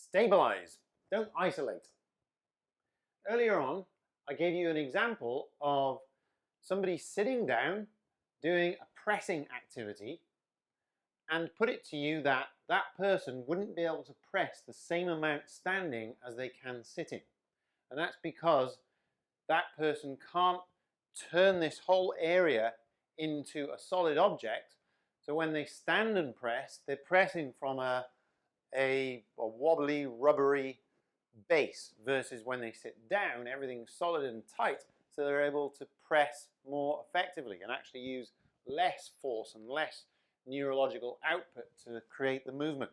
Stabilize, don't isolate. Earlier on, I gave you an example of somebody sitting down doing a pressing activity and put it to you that that person wouldn't be able to press the same amount standing as they can sitting. And that's because that person can't turn this whole area into a solid object. So when they stand and press, they're pressing from a wobbly, rubbery base, versus when they sit down, everything's solid and tight, so they're able to press more effectively and actually use less force and less neurological output to create the movement.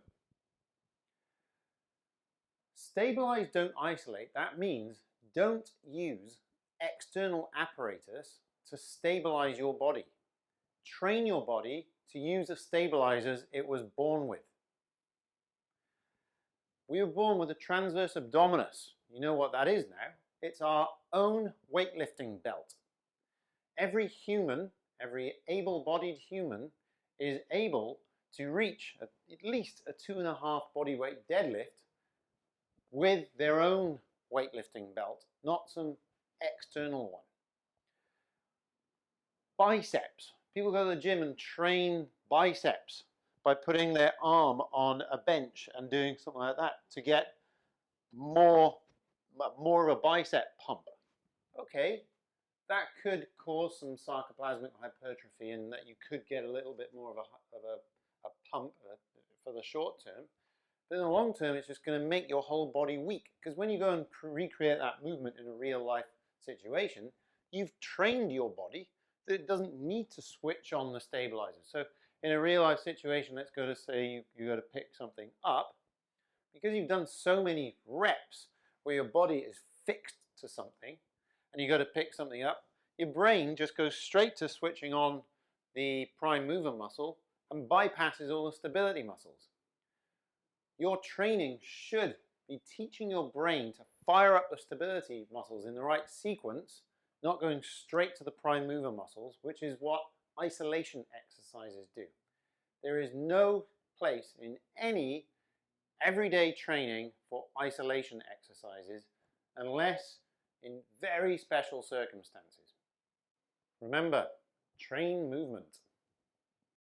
Stabilize, don't isolate. That means don't use external apparatus to stabilize your body. Train your body to use the stabilizers it was born with. We were born with a transverse abdominis. You know what that is now. It's our own weightlifting belt. Every human, every able-bodied human, is able to reach at least a 2.5 body weight deadlift with their own weightlifting belt, not some external one. Biceps. People go to the gym and train biceps by putting their arm on a bench and doing something like that to get more of a bicep pump. Okay, that could cause some sarcoplasmic hypertrophy, and that you could get a little bit more of a pump for the short term. But in the long term, it's just going to make your whole body weak, because when you go and recreate that movement in a real life situation, you've trained your body that it doesn't need to switch on the stabilizer. So in a real life situation, let's go to say you got to pick something up, because you've done so many reps where your body is fixed to something and you got to pick something up, your brain just goes straight to switching on the prime mover muscle and bypasses all the stability muscles. Your training should be teaching your brain to fire up the stability muscles in the right sequence, not going straight to the prime mover muscles, which is what isolation exercises do. There is no place in any everyday training for isolation exercises unless in very special circumstances. Remember, train movement.